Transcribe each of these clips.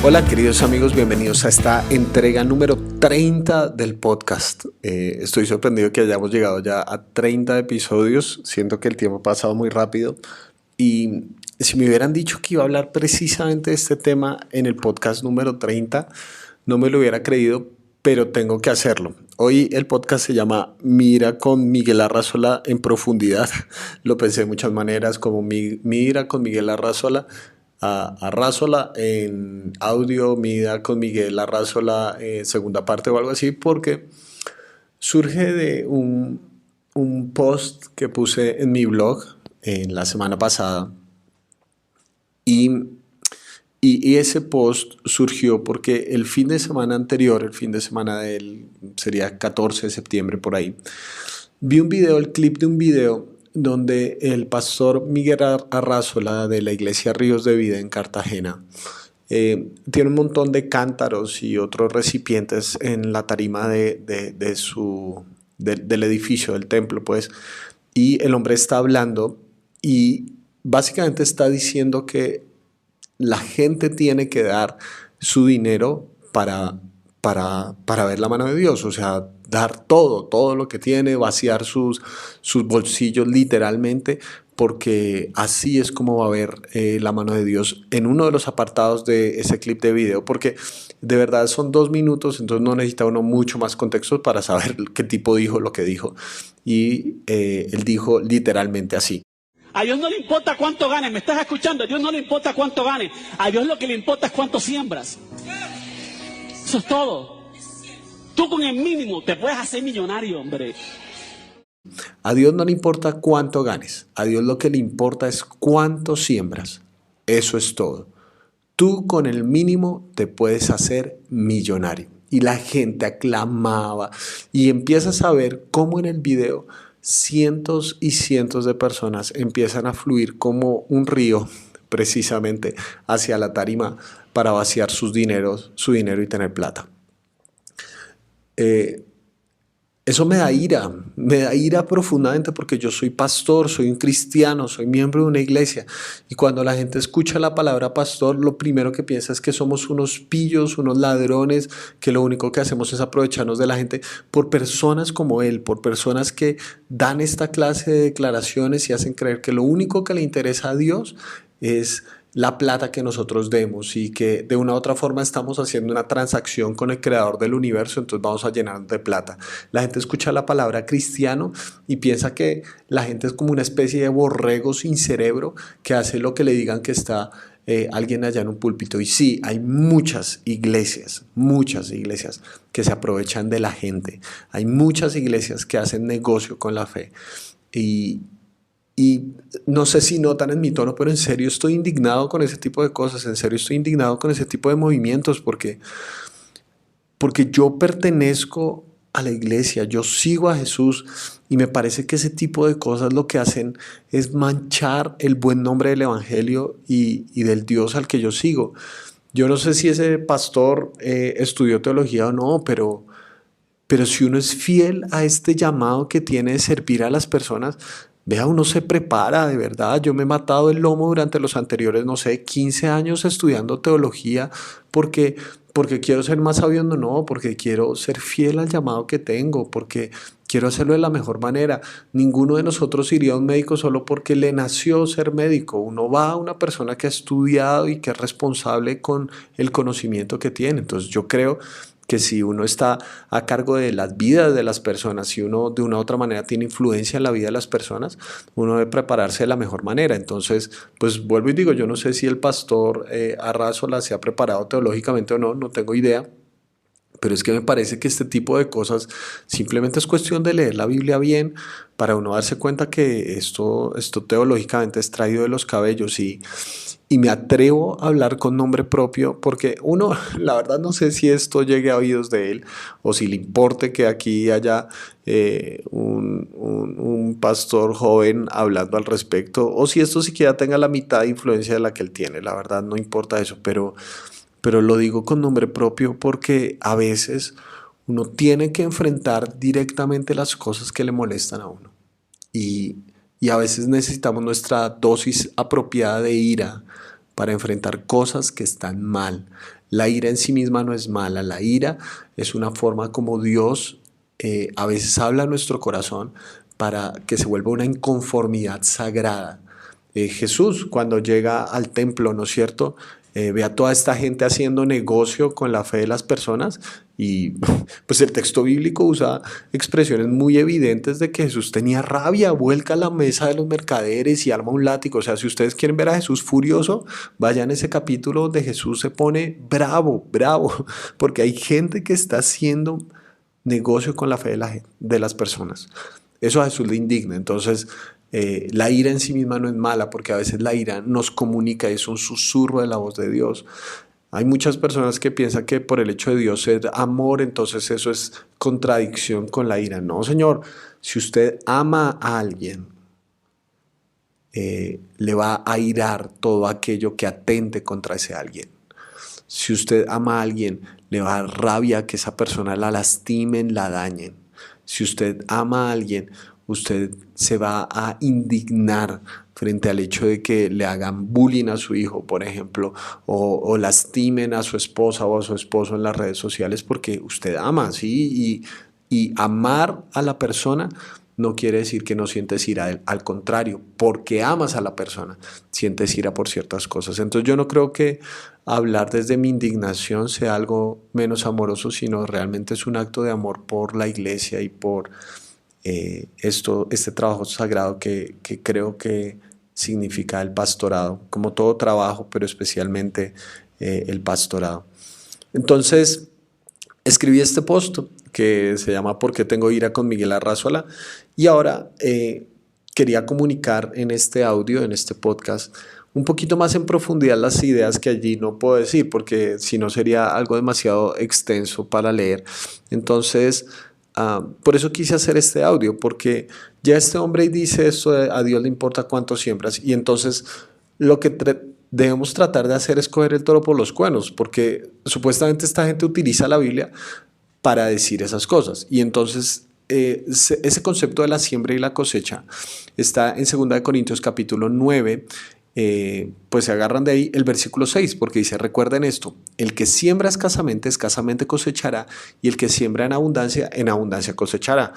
Hola queridos amigos, bienvenidos a esta entrega número 30 del podcast. Estoy sorprendido que hayamos llegado ya a 30 episodios, siento que el tiempo ha pasado muy rápido y si me hubieran dicho que iba a hablar precisamente de este tema en el podcast número 30, no me lo hubiera creído, pero tengo que hacerlo. Hoy el podcast se llama Mira con Miguel Arrazola en profundidad. Lo pensé de muchas maneras, como Mira con Miguel Arrazola. Arrazola en audio, Mira con Miguel Arrazola segunda parte o algo así, porque surge de un post que puse en mi blog en la semana pasada y, y ese post surgió porque el fin de semana anterior, el fin de semana sería 14 de septiembre por ahí, vi un video, el clip de un video donde el pastor Miguel Arrazola de la iglesia Ríos de Vida en Cartagena tiene un montón de cántaros y otros recipientes en la tarima del edificio, del templo, pues, y el hombre está hablando y básicamente está diciendo que la gente tiene que dar su dinero para ver la mano de Dios, o sea, dar todo lo que tiene, vaciar sus bolsillos literalmente, porque así es como va a ver la mano de Dios en uno de los apartados de ese clip de video, porque de verdad son 2 minutos, entonces no necesita uno mucho más contexto para saber qué tipo dijo lo que dijo. Y él dijo literalmente así. A Dios no le importa cuánto ganes, ¿me estás escuchando? A Dios no le importa cuánto ganes, a Dios lo que le importa es cuánto siembras. Eso es todo. Tú con el mínimo te puedes hacer millonario, hombre. A Dios no le importa cuánto ganes, a Dios lo que le importa es cuánto siembras. Eso es todo. Tú con el mínimo te puedes hacer millonario. Y la gente aclamaba y empiezas a ver cómo en el video cientos y cientos de personas empiezan a fluir como un río precisamente hacia la tarima para vaciar su dinero y tener plata. Eso me da ira profundamente porque yo soy pastor, soy un cristiano, soy miembro de una iglesia y cuando la gente escucha la palabra pastor, lo primero que piensa es que somos unos pillos, unos ladrones, que lo único que hacemos es aprovecharnos de la gente por personas como él, por personas que dan esta clase de declaraciones y hacen creer que lo único que le interesa a Dios es la plata que nosotros demos y que de una u otra forma estamos haciendo una transacción con el creador del universo, entonces vamos a llenar de plata. La gente escucha la palabra cristiano y piensa que la gente es como una especie de borrego sin cerebro que hace lo que le digan que está alguien allá en un púlpito. Y sí, hay muchas iglesias que se aprovechan de la gente. Hay muchas iglesias que hacen negocio con la fe. Y no sé si notan en mi tono, pero en serio estoy indignado con ese tipo de cosas, en serio estoy indignado con ese tipo de movimientos porque yo pertenezco a la iglesia, yo sigo a Jesús y me parece que ese tipo de cosas lo que hacen es manchar el buen nombre del evangelio y del Dios al que yo sigo. Yo no sé si ese pastor estudió teología o no, pero si uno es fiel a este llamado que tiene de servir a las personas, vea, uno se prepara de verdad. Yo me he matado el lomo durante los anteriores, no sé, 15 años estudiando teología porque quiero ser más sabio, no, porque quiero ser fiel al llamado que tengo, porque quiero hacerlo de la mejor manera. Ninguno de nosotros iría a un médico solo porque le nació ser médico. Uno va a una persona que ha estudiado y que es responsable con el conocimiento que tiene. Entonces yo creo que si uno está a cargo de las vidas de las personas, si uno de una u otra manera tiene influencia en la vida de las personas, uno debe prepararse de la mejor manera. Entonces, pues vuelvo y digo, yo no sé si el pastor Arrazola se ha preparado teológicamente o no, no tengo idea. Pero es que me parece que este tipo de cosas simplemente es cuestión de leer la Biblia bien para uno darse cuenta que esto teológicamente es traído de los cabellos y me atrevo a hablar con nombre propio porque uno, la verdad no sé si esto llegue a oídos de él o si le importe que aquí haya un pastor joven hablando al respecto o si esto siquiera tenga la mitad de influencia de la que él tiene. La verdad no importa eso, pero lo digo con nombre propio porque a veces uno tiene que enfrentar directamente las cosas que le molestan a uno. Y, y a veces necesitamos nuestra dosis apropiada de ira para enfrentar cosas que están mal. La ira en sí misma no es mala. La ira es una forma como Dios a veces habla a nuestro corazón para que se vuelva una inconformidad sagrada. Jesús, cuando llega al templo, ¿no es cierto? Ve a toda esta gente haciendo negocio con la fe de las personas y pues el texto bíblico usa expresiones muy evidentes de que Jesús tenía rabia, vuelca la mesa de los mercaderes y arma un látigo. O sea, si ustedes quieren ver a Jesús furioso, vayan a ese capítulo donde Jesús se pone bravo, bravo, porque hay gente que está haciendo negocio con la fe de las personas. Eso a Jesús le indigna. Entonces, la ira en sí misma no es mala, porque a veces la ira nos comunica, es un susurro de la voz de Dios. Hay muchas personas que piensan que por el hecho de Dios ser amor, entonces eso es contradicción con la ira. No, Señor, si usted ama a alguien, le va a irar todo aquello que atente contra ese alguien. Si usted ama a alguien, le va a dar rabia que esa persona la lastimen, la dañen. Si usted ama a alguien, usted se va a indignar frente al hecho de que le hagan bullying a su hijo, por ejemplo, o lastimen a su esposa o a su esposo en las redes sociales porque usted ama, ¿sí? Y amar a la persona no quiere decir que no sientes ira, al contrario, porque amas a la persona, sientes ira por ciertas cosas. Entonces yo no creo que hablar desde mi indignación sea algo menos amoroso, sino realmente es un acto de amor por la iglesia y por este trabajo sagrado que creo que significa el pastorado, como todo trabajo, pero especialmente el pastorado. Entonces, escribí este post que se llama ¿Por qué tengo ira con Miguel Arrazola? Y ahora quería comunicar en este audio, en este podcast, un poquito más en profundidad las ideas que allí no puedo decir, porque si no sería algo demasiado extenso para leer. Entonces, por eso quise hacer este audio, porque ya este hombre dice esto de a Dios le importa cuánto siembras, y entonces lo que debemos tratar de hacer es coger el toro por los cuernos, porque supuestamente esta gente utiliza la Biblia para decir esas cosas. Y entonces ese concepto de la siembra y la cosecha está en 2 Corintios capítulo 9, pues se agarran de ahí el versículo 6, porque dice, recuerden esto, el que siembra escasamente, escasamente cosechará, y el que siembra en abundancia cosechará.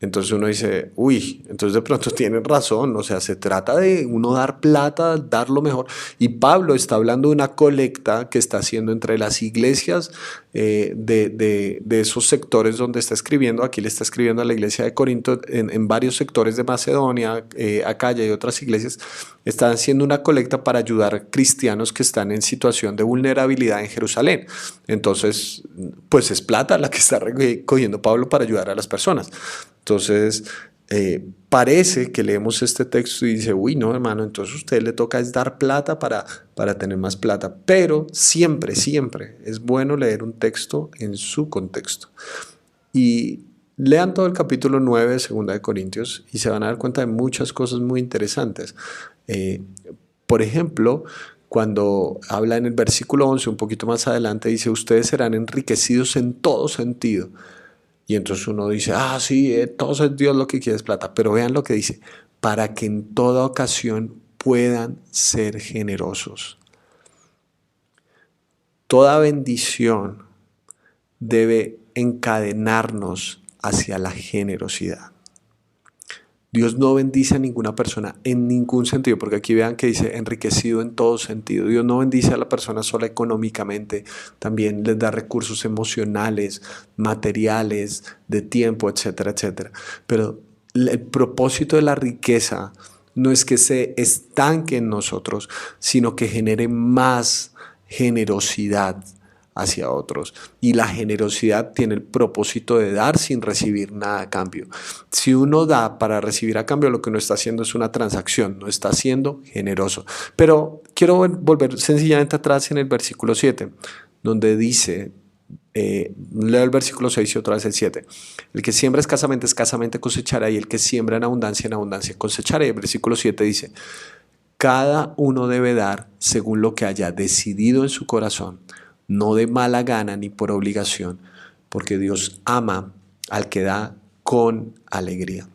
Entonces uno dice, uy, entonces de pronto tienen razón, o sea, se trata de uno dar plata, dar lo mejor. Y Pablo está hablando de una colecta que está haciendo entre las iglesias de esos sectores donde está escribiendo. Aquí le está escribiendo a la iglesia de Corinto, en varios sectores de Macedonia, Acaya y otras iglesias. Están haciendo una colecta para ayudar a cristianos que están en situación de vulnerabilidad en Jerusalén. Entonces, pues es plata la que está recogiendo Pablo para ayudar a las personas. Entonces, parece que leemos este texto y dice, uy, no, hermano, entonces a usted le toca es dar plata para tener más plata. Pero siempre, siempre es bueno leer un texto en su contexto. Y lean todo el capítulo 9 de 2 Corintios y se van a dar cuenta de muchas cosas muy interesantes. Por ejemplo, cuando habla en el versículo 11, un poquito más adelante, dice, ustedes serán enriquecidos en todo sentido. Y entonces uno dice, sí, todo es Dios lo que quiere es plata. Pero vean lo que dice, para que en toda ocasión puedan ser generosos. Toda bendición debe encadenarnos hacia la generosidad. Dios no bendice a ninguna persona en ningún sentido, porque aquí vean que dice enriquecido en todo sentido. Dios no bendice a la persona solo económicamente, también les da recursos emocionales, materiales, de tiempo, etcétera, etcétera. Pero el propósito de la riqueza no es que se estanque en nosotros, sino que genere más generosidad hacia otros. Y la generosidad tiene el propósito de dar sin recibir nada a cambio. Si uno da para recibir a cambio, lo que uno está haciendo es una transacción, no está siendo generoso. Pero quiero volver sencillamente atrás en el versículo 7, donde dice, leo el versículo 6 y otra vez el 7. El que siembra escasamente, escasamente cosechará, y el que siembra en abundancia cosechará. Y el versículo 7 dice, cada uno debe dar según lo que haya decidido en su corazón, no de mala gana ni por obligación, porque Dios ama al que da con alegría.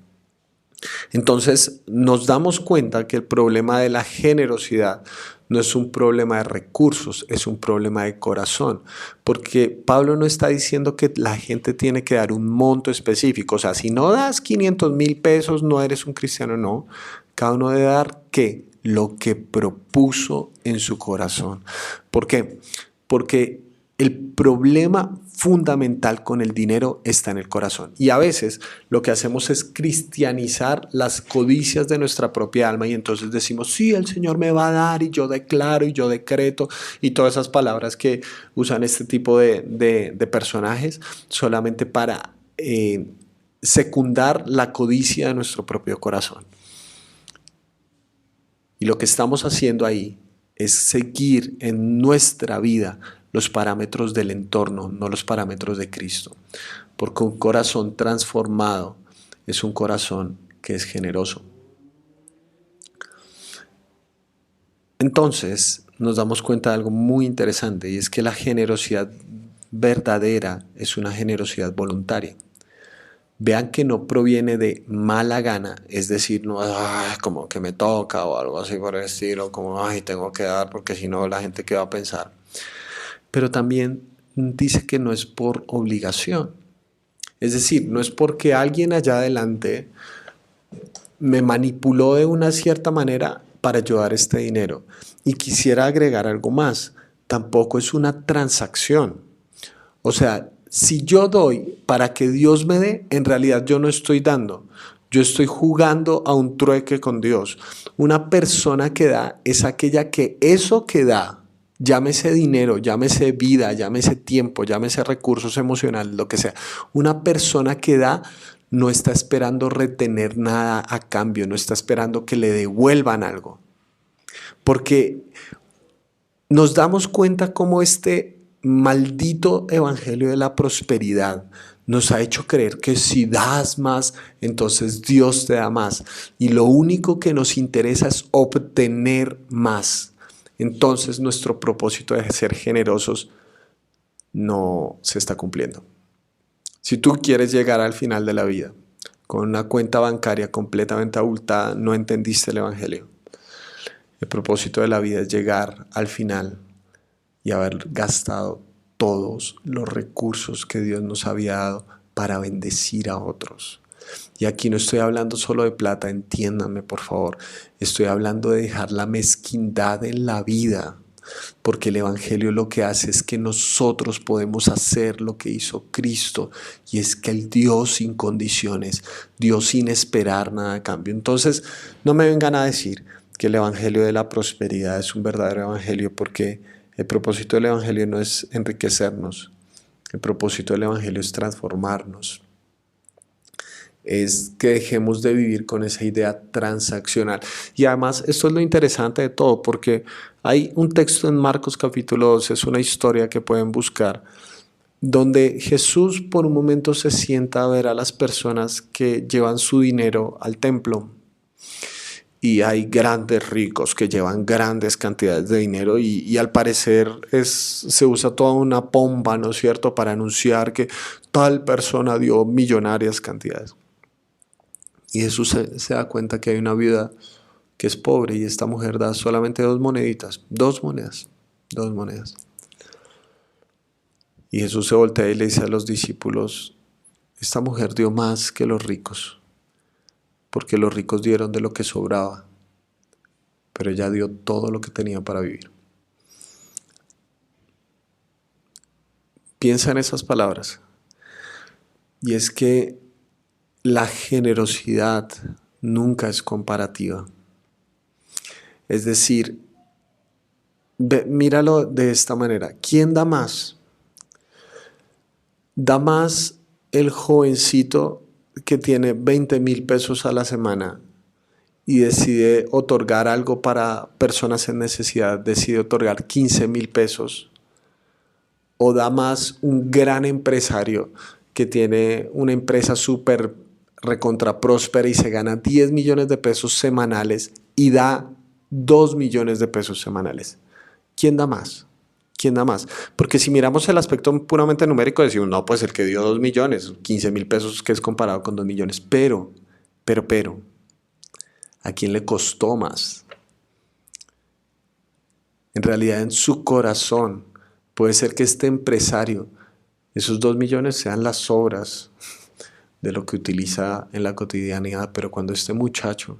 Entonces nos damos cuenta que el problema de la generosidad no es un problema de recursos, es un problema de corazón. Porque Pablo no está diciendo que la gente tiene que dar un monto específico. O sea, si no das 500,000 pesos, no eres un cristiano, no. Cada uno debe dar, ¿qué? Lo que propuso en su corazón. ¿Por qué? Porque el problema fundamental con el dinero está en el corazón. Y a veces lo que hacemos es cristianizar las codicias de nuestra propia alma y entonces decimos, sí, el Señor me va a dar y yo declaro y yo decreto y todas esas palabras que usan este tipo de personajes solamente para secundar la codicia de nuestro propio corazón. Y lo que estamos haciendo ahí es seguir en nuestra vida los parámetros del entorno, no los parámetros de Cristo. Porque un corazón transformado es un corazón que es generoso. Entonces nos damos cuenta de algo muy interesante y es que la generosidad verdadera es una generosidad voluntaria. Vean que no proviene de mala gana, es decir, no como que me toca o algo así por el estilo, como tengo que dar porque si no la gente qué va a pensar. Pero también dice que no es por obligación. Es decir, no es porque alguien allá adelante me manipuló de una cierta manera para yo dar este dinero. Y quisiera agregar algo más. Tampoco es una transacción. O sea, si yo doy para que Dios me dé, en realidad yo no estoy dando. Yo estoy jugando a un trueque con Dios. Una persona que da es aquella que eso que da, llámese dinero, llámese vida, llámese tiempo, llámese recursos emocionales, lo que sea. Una persona que da no está esperando retener nada a cambio, no está esperando que le devuelvan algo. Porque nos damos cuenta cómo este maldito evangelio de la prosperidad nos ha hecho creer que si das más, entonces Dios te da más. Y lo único que nos interesa es obtener más. Entonces nuestro propósito de ser generosos no se está cumpliendo. Si tú quieres llegar al final de la vida con una cuenta bancaria completamente abultada, no entendiste el evangelio. El propósito de la vida es llegar al final y haber gastado todos los recursos que Dios nos había dado para bendecir a otros. Y aquí no estoy hablando solo de plata, entiéndanme por favor. Estoy hablando de dejar la mezquindad en la vida. Porque el evangelio lo que hace es que nosotros podemos hacer lo que hizo Cristo. Y es que el Dios sin condiciones, Dios sin esperar nada a cambio. Entonces no me vengan a decir que el evangelio de la prosperidad es un verdadero evangelio, porque el propósito del evangelio no es enriquecernos. El propósito del evangelio es transformarnos. Es que dejemos de vivir con esa idea transaccional. Y además esto es lo interesante de todo, porque hay un texto en Marcos capítulo 12, es una historia que pueden buscar, donde Jesús por un momento se sienta a ver a las personas que llevan su dinero al templo. Y hay grandes ricos que llevan grandes cantidades de dinero y al parecer se usa toda una pompa, ¿no es cierto?, para anunciar que tal persona dio millonarias cantidades. Y Jesús se da cuenta que hay una viuda que es pobre y esta mujer da solamente 2 moneditas, 2 monedas. Y Jesús se voltea y le dice a los discípulos, esta mujer dio más que los ricos, porque los ricos dieron de lo que sobraba, pero ella dio todo lo que tenía para vivir. Piensa en esas palabras. Y es que la generosidad nunca es comparativa. Es decir, míralo de esta manera. ¿Quién da más? Da más el jovencito que tiene 20,000 pesos a la semana y decide otorgar algo para personas en necesidad, decide otorgar 15,000 pesos, o da más un gran empresario que tiene una empresa súper recontra próspera y se gana 10 millones de pesos semanales y da 2 millones de pesos semanales. ¿Quién da más? ¿Quién da más? Porque si miramos el aspecto puramente numérico, decimos, no, pues el que dio 2 millones, 15,000 pesos, que es comparado con 2 millones. Pero, ¿A quién le costó más? En realidad, en su corazón, puede ser que este empresario, esos 2 millones sean las sobras de lo que utiliza en la cotidianidad, pero cuando este muchacho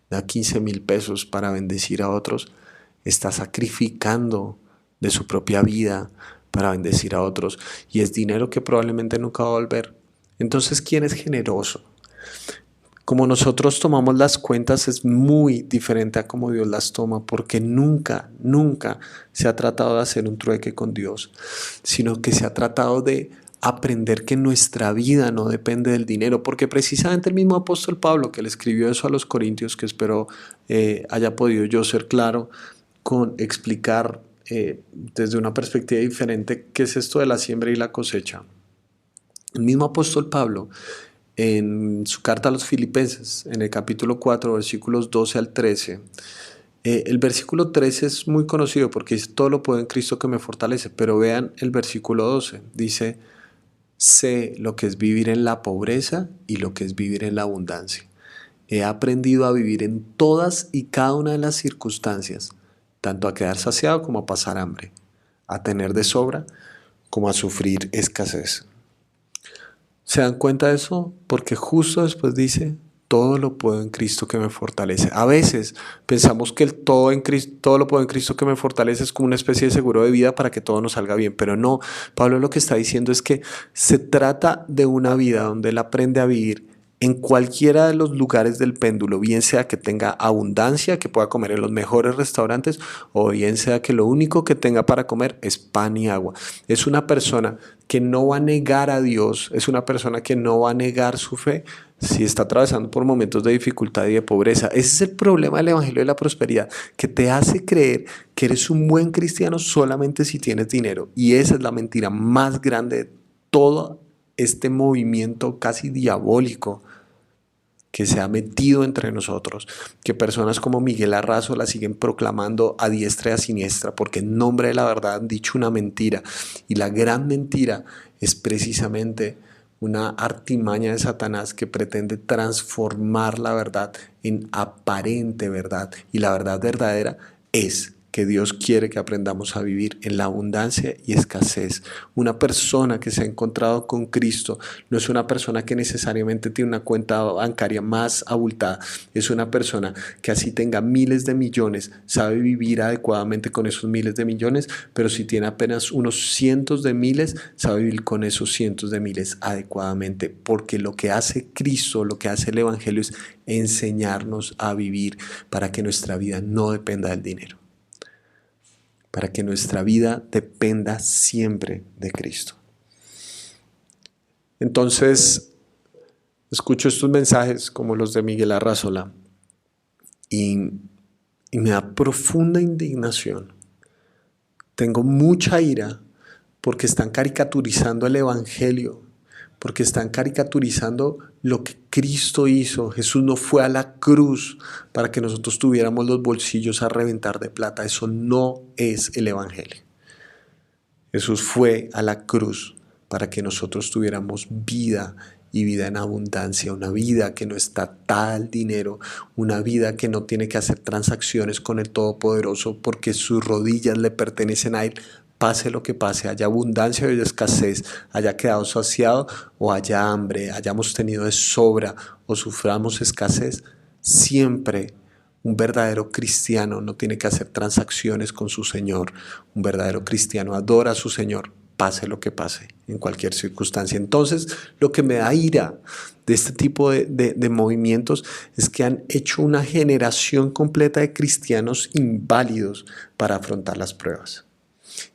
da 15,000 pesos para bendecir a otros, está sacrificando de su propia vida para bendecir a otros, y es dinero que probablemente nunca va a volver. Entonces, ¿quién es generoso? Como nosotros tomamos las cuentas es muy diferente a como Dios las toma, porque nunca, nunca se ha tratado de hacer un trueque con Dios, sino que se ha tratado de aprender que nuestra vida no depende del dinero, porque precisamente el mismo apóstol Pablo, que le escribió eso a los Corintios, que espero haya podido yo ser claro con explicar desde una perspectiva diferente qué es esto de la siembra y la cosecha. El mismo apóstol Pablo, en su carta a los Filipenses, en el capítulo 4, versículos 12 al 13, el versículo 13 es muy conocido porque dice, todo lo puedo en Cristo que me fortalece, pero vean el versículo 12, dice, sé lo que es vivir en la pobreza y lo que es vivir en la abundancia. He aprendido a vivir en todas y cada una de las circunstancias, tanto a quedar saciado como a pasar hambre, a tener de sobra como a sufrir escasez. ¿Se dan cuenta de eso? Porque justo después dice, todo lo puedo en Cristo que me fortalece. A veces pensamos que el todo, todo lo puedo en Cristo que me fortalece es como una especie de seguro de vida para que todo nos salga bien, pero no. Pablo lo que está diciendo es que se trata de una vida donde él aprende a vivir en cualquiera de los lugares del péndulo, bien sea que tenga abundancia, que pueda comer en los mejores restaurantes, o bien sea que lo único que tenga para comer es pan y agua. Es una persona que no va a negar a Dios, es una persona que no va a negar su fe si está atravesando por momentos de dificultad y de pobreza. Ese es el problema del Evangelio de la Prosperidad, que te hace creer que eres un buen cristiano solamente si tienes dinero. Y esa es la mentira más grande de todo este movimiento casi diabólico que se ha metido entre nosotros, que personas como Miguel Arrazo la siguen proclamando a diestra y a siniestra, porque en nombre de la verdad han dicho una mentira, y la gran mentira es precisamente una artimaña de Satanás que pretende transformar la verdad en aparente verdad, y la verdad verdadera es que Dios quiere que aprendamos a vivir en la abundancia y escasez. Una persona que se ha encontrado con Cristo no es una persona que necesariamente tiene una cuenta bancaria más abultada, es una persona que así tenga miles de millones, sabe vivir adecuadamente con esos miles de millones, pero si tiene apenas unos cientos de miles, sabe vivir con esos cientos de miles adecuadamente, porque lo que hace Cristo, lo que hace el Evangelio es enseñarnos a vivir para que nuestra vida no dependa del dinero, para que nuestra vida dependa siempre de Cristo. Entonces, escucho estos mensajes como los de Miguel Arrazola y me da profunda indignación. Tengo mucha ira porque están caricaturizando el Evangelio, porque están caricaturizando lo que Cristo hizo. Jesús no fue a la cruz para que nosotros tuviéramos los bolsillos a reventar de plata. Eso no es el Evangelio. Jesús fue a la cruz para que nosotros tuviéramos vida y vida en abundancia, una vida que no está atada al dinero, una vida que no tiene que hacer transacciones con el Todopoderoso porque sus rodillas le pertenecen a Él. Pase lo que pase, haya abundancia o haya escasez, haya quedado saciado o haya hambre, hayamos tenido de sobra o suframos escasez, siempre un verdadero cristiano no tiene que hacer transacciones con su Señor. Un verdadero cristiano adora a su Señor, pase lo que pase, en cualquier circunstancia. Entonces, lo que me da ira de este tipo de movimientos es que han hecho una generación completa de cristianos inválidos para afrontar las pruebas.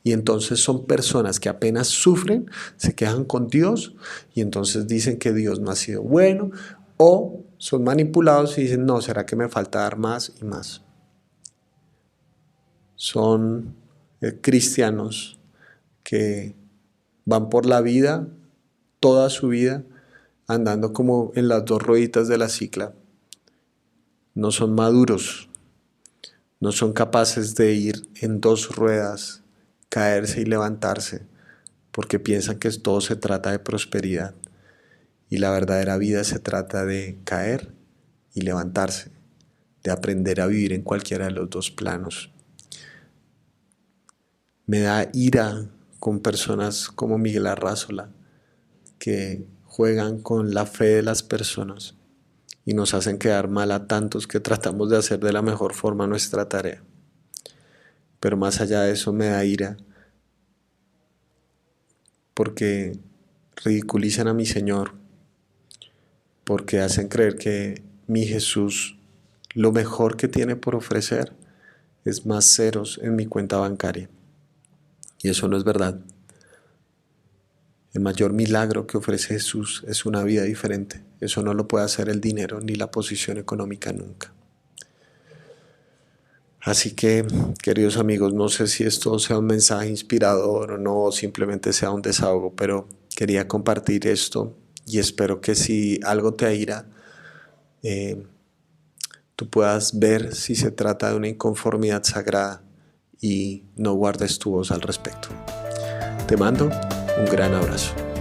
Y entonces son personas que apenas sufren, se quejan con Dios y entonces dicen que Dios no ha sido bueno, o son manipulados y dicen, no, ¿será que me falta dar más y más? Son cristianos que van por la vida, toda su vida, andando como en las dos rueditas de la cicla. No son maduros, no son capaces de ir en dos ruedas, caerse y levantarse, porque piensan que todo se trata de prosperidad. Y la verdadera vida se trata de caer y levantarse, de aprender a vivir en cualquiera de los dos planos. Me da ira con personas como Miguel Arrázola, que juegan con la fe de las personas y nos hacen quedar mal a tantos que tratamos de hacer de la mejor forma nuestra tarea. Pero más allá de eso me da ira porque ridiculizan a mi Señor, porque hacen creer que mi Jesús, lo mejor que tiene por ofrecer es más ceros en mi cuenta bancaria. Y eso no es verdad. El mayor milagro que ofrece Jesús es una vida diferente. Eso no lo puede hacer el dinero ni la posición económica nunca. Así que, queridos amigos, no sé si esto sea un mensaje inspirador o no, o simplemente sea un desahogo, pero quería compartir esto y espero que si algo te aira, tú puedas ver si se trata de una inconformidad sagrada y no guardes tu voz al respecto. Te mando un gran abrazo.